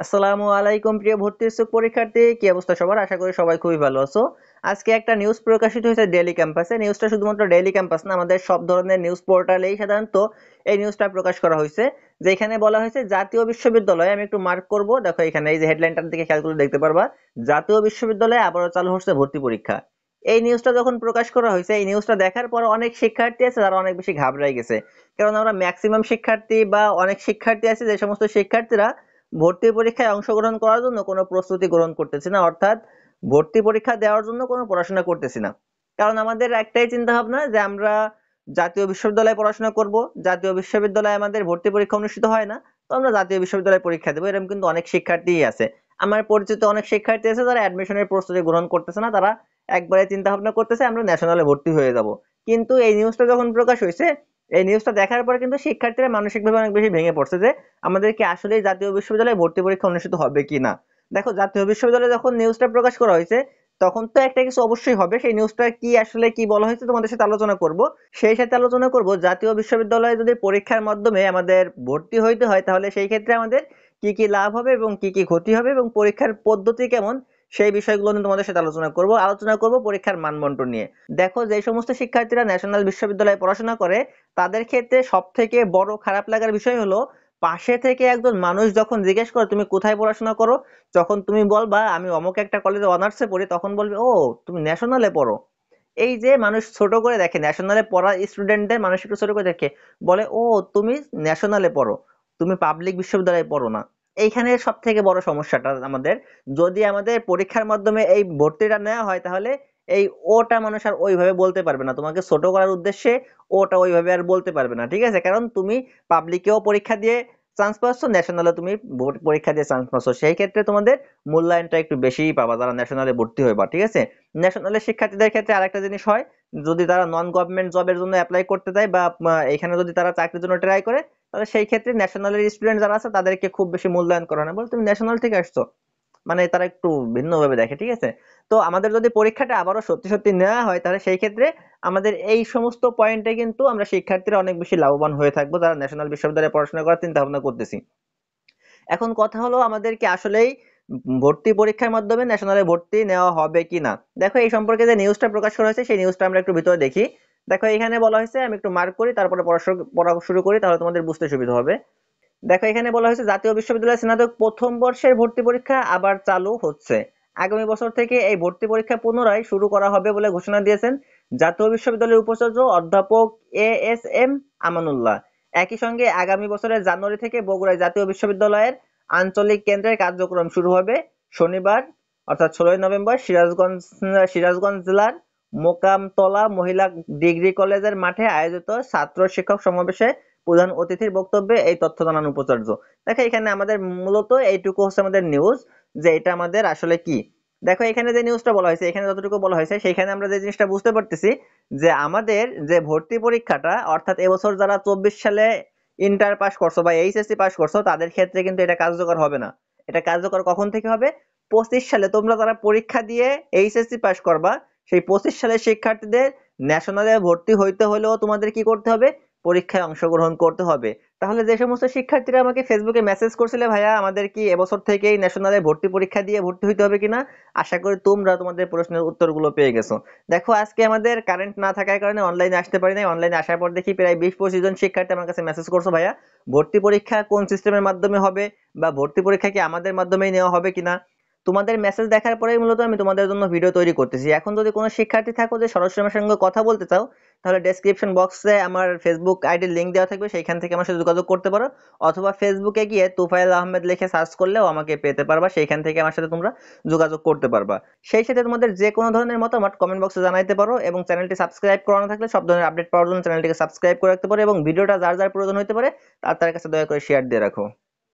আসসালামু আলাইকুম প্রিয় ভর্তি ইচ্ছুক পরীক্ষার্থী, কি অবস্থা সবার? আশা করি সবাই খুবই ভালো আছো। আজকে একটা নিউজ প্রকাশিত হয়েছে ডেইলি ক্যাম্পাসে। নিউজটা শুধুমাত্র ডেইলি ক্যাম্পাস না, আমাদের সব ধরনের নিউজ পোর্টালেই সাধারণত এই নিউজটা প্রকাশ করা হয়েছে। যেখানে বলা হয়েছে জাতীয় বিশ্ববিদ্যালয়ে, আমি একটু মার্ক করব, দেখো এখানে এই যে হেডলাইনটার দিকে খেয়াল করে দেখতে পারবা, জাতীয় বিশ্ববিদ্যালয়ে আবারও চালু হচ্ছে ভর্তি পরীক্ষা। এই নিউজটা যখন প্রকাশ করা হয়েছে, এই নিউজটা দেখার পর অনেক শিক্ষার্থী আছে যারা অনেক বেশি ঘাবড়াই গেছে। কারণ আমরা ম্যাক্সিমাম শিক্ষার্থী বা অনেক শিক্ষার্থী আছে, যে সমস্ত শিক্ষার্থীরা ভর্তি পরীক্ষায় অংশগ্রহণ করার জন্য কোনো প্রস্তুতি গ্রহণ করতেছি না, অর্থাৎ ভর্তি পরীক্ষা দেওয়ার জন্য কোনো পড়াশোনা করতেছি না। কারণ আমাদের একটাই চিন্তা ভাবনা যে আমরা জাতীয় বিশ্ববিদ্যালয়ে পড়াশোনা করব, জাতীয় বিশ্ববিদ্যালয়ে আমাদের ভর্তি পরীক্ষা অনুষ্ঠিত হয় না, তো আমরা জাতীয় বিশ্ববিদ্যালয়ে পরীক্ষা দেবো। এরকম কিন্তু অনেক শিক্ষার্থীই আছে। আমার পরিচিত অনেক শিক্ষার্থী আছে যারা অ্যাডমিশনের প্রস্তুতি গ্রহণ করতেছে না, তারা একবারে চিন্তা ভাবনা করতেছে আমরা ন্যাশনালে ভর্তি হয়ে যাব। কিন্তু এই নিউজটা যখন প্রকাশ হয়েছে, এই নিউজটা দেখার পরে কিন্তু শিক্ষার্থীরা মানসিকভাবে অনেক বেশি ভেঙে পড়ছে যে আমাদের কি আসলেই জাতীয় বিশ্ববিদ্যালয়ে ভর্তি পরীক্ষা অনুষ্ঠিত হবে কিনা। দেখো, জাতীয় বিশ্ববিদ্যালয়ে যখন নিউজটা প্রকাশ করা হয়েছে, তখন তো একটা কিছু অবশ্যই হবে। সেই নিউজটা কি আসলে কি বলা হয়েছে তোমাদের সাথে আলোচনা করব। সেই সাথে আলোচনা করব জাতীয় বিশ্ববিদ্যালয়ে যদি পরীক্ষার মাধ্যমে আমাদের ভর্তি হইতে হয়, তাহলে সেই ক্ষেত্রে আমাদের কি কি লাভ হবে এবং কি কি ক্ষতি হবে এবং পরীক্ষার পদ্ধতি কেমন, সেই বিষয়গুলো নিয়ে তোমাদের সাথে আলোচনা করব পরীক্ষার মানবন্টন নিয়ে। দেখো, যে সমস্ত শিক্ষার্থীরা ন্যাশনাল বিশ্ববিদ্যালয়ে পড়াশোনা করে, তাদের ক্ষেত্রে সব থেকে বড় খারাপ লাগার বিষয় হলো পাশে থেকে একজন মানুষ যখন জিজ্ঞেস করে তুমি কোথায় পড়াশোনা করো, যখন তুমি বলবা আমি অমুক একটা কলেজে অনার্সে পড়ি, তখন বলবে ও তুমি ন্যাশনালে পড়ো। এই যে মানুষ ছোট করে দেখে, ন্যাশনালে পড়া স্টুডেন্টদের মানুষ একটু ছোট করে দেখে, বলে ও তুমি ন্যাশনালে পড়ো, তুমি পাবলিক বিশ্ববিদ্যালয়ে পড়ো না। এইখানে সব থেকে বড় সমস্যাটা আমাদের। যদি আমাদের পরীক্ষার মাধ্যমে এই ভর্তিটা নেওয়া হয়, তাহলে এই ওটা মানুষ আর ওইভাবে বলতে পারবে না, তোমাকে ছোট করার উদ্দেশ্যে ওটা ওইভাবে আর বলতে পারবে না। ঠিক আছে, কারণ তুমি পাবলিকেও পরীক্ষা দিয়ে চান্স পাচ্ছ, ন্যাশনালে তুমি পরীক্ষা দিয়ে চান্স পাচ্ছ, সেই ক্ষেত্রে তোমাদের মূল্যায়নটা একটু বেশিই পাবা যারা ন্যাশনালে ভর্তি হইবা। ঠিক আছে, ন্যাশনালের শিক্ষার্থীদের ক্ষেত্রে আরেকটা জিনিস হয়, যদি তারা নন গভর্নমেন্ট জবের জন্য অ্যাপ্লাই করতে যায় বা এখানে যদি তারা চাকরির জন্য ট্রাই করে, তাহলে সেই ক্ষেত্রে ন্যাশনালের স্টুডেন্ট যারা আছে তাদেরকে খুব বেশি মূল্যায়ন করা হয় না, বলে তুমি ন্যাশনাল থেকে আসছো, মানে তারা একটু ভিন্নভাবে দেখে। ঠিক আছে, তো আমাদের যদি পরীক্ষাটা আবারও সত্যি সত্যি নেওয়া হয়, তাহলে সেই ক্ষেত্রে আমাদের এই সমস্ত পয়েন্টে কিন্তু আমরা শিক্ষার্থীরা অনেক বেশি লাভবান হয়ে থাকবো যারা ন্যাশনাল বিশ্ববিদ্যালয়ে পড়াশোনা করার চিন্তা ভাবনা করতেছি। এখন কথা হলো, আমাদের কি আসলেই ভর্তি পরীক্ষার মাধ্যমে ন্যাশনালে ভর্তি নেওয়া হবে কিনা। দেখো, এই সম্পর্কে যে নিউজটা প্রকাশ করা হয়েছে, সেই নিউজটা আমরা একটু ভিতরে দেখি। দেখো, এখানে বলা হয়েছে, আমি একটু মার্ক করি তারপরে পড়া শুরু করি, তাহলে তোমাদের বুঝতে সুবিধা হবে। দেখো, এখানে বলা হয়েছে জাতীয় বিশ্ববিদ্যালয়ের স্নাতক প্রথম বর্ষের ভর্তি পরীক্ষা আবার চালু হচ্ছে। আগামী বছর থেকে এই ভর্তি পরীক্ষা পুনরায় শুরু করা হবে বলে ঘোষণা দিয়েছেন জাতীয় বিশ্ববিদ্যালয়ের উপাচার্য অধ্যাপক এএসএম আমানুল্লাহ। একই সঙ্গে আগামী বছরের জানুয়ারি থেকে বগুড়ায় জাতীয় বিশ্ববিদ্যালয়ের আঞ্চলিক কেন্দ্রের কার্যক্রম শুরু হবে। শনিবার অর্থাৎ 16ই নভেম্বর সিরাজগঞ্জ জেলার মোকামতলা মহিলা ডিগ্রি কলেজের মাঠে আয়োজিত ছাত্র শিক্ষক সমাবেশে প্রধান অতিথির বক্তব্যে এই তথ্য জানান উপাচার্য। দেখো, এখানে আমাদের মূলত এইটুকু হচ্ছে আমাদের নিউজ, যে এটা আমাদের আসলে কি। দেখো, এখানে যে নিউজটা বলা হয়েছে, এখানে যতটুকু বলা হয়েছে, সেখানে আমরা যে জিনিসটা বুঝতে পারতেছি, যে আমাদের যে ভর্তি পরীক্ষাটা, অর্থাৎ এবছর যারা 24 সালে ইন্টার পাস করছো বা এইচএসসি পাস করছো, তাদের ক্ষেত্রে কিন্তু এটা কার্যকর হবে না। এটা কার্যকর কখন থেকে হবে? 25 সালে তোমরা যারা পরীক্ষা দিয়ে এইচএসসি পাস করবা, সেই 25 সালের শিক্ষার্থীদের ন্যাশনালে ভর্তি হইতে হলেও তোমাদের কি করতে হবে? পরীক্ষায় অংশগ্রহণ করতে হবে। তাহলে যে সমস্ত শিক্ষার্থীরা আমাকে ফেসবুকে মেসেজ করছিলে, ভাইয়া আমাদের কি এবছর থেকেই ন্যাশনালে ভর্তি পরীক্ষা দিয়ে ভর্তি হইতে হবে কিনা, আশা করি তোমরা তোমাদের প্রশ্নের উত্তরগুলো পেয়ে গেছো। দেখো, আজকে আমাদের কারেন্ট না থাকার কারণে অনলাইনে আসতে পারি নাই। অনলাইনে আসার পর দেখি প্রায় 20-25 জন শিক্ষার্থী আমার কাছে মেসেজ করছো, ভাইয়া ভর্তি পরীক্ষা কোন সিস্টেমের মাধ্যমে হবে, বা ভর্তি পরীক্ষা কি আমাদের মাধ্যমেই নেওয়া হবে কিনা। তোমাদের মেসেজ দেখার পরেই মূলত আমি তোমাদের জন্য ভিডিও তৈরি করতেছি। এখন যদি কোনো শিক্ষার্থী থাকো যে সরাসরি আমার সঙ্গে কথা বলতে চাও, তাহলে ডেসক্রিপশন বক্সে আমার ফেসবুক আইডির লিংক দেওয়া থাকবে, সেইখান থেকে আমার সাথে যোগাযোগ করতে পারো। অথবা ফেসবুকে গিয়ে তুফাইল আহমেদ লিখে সার্চ করলেও আমাকে পেতে পারবা, সেইখান থেকে আমার সাথে তোমরা যোগাযোগ করতে পারবা। সেই সাথে তোমাদের যে কোনো ধরনের মতামত কমেন্ট বক্সে জানাইতে পারো, এবং চ্যানেলটি সাবস্ক্রাইব করা না থাকলে সব ধরনের আপডেট পাওয়ার জন্য চ্যানেলটিকে সাবস্ক্রাইব করে রাখতে পারো, এবং ভিডিওটা যার যার প্রয়োজন হতে পারে তার তার কাছে দয়া করে শেয়ার দিয়ে রাখো।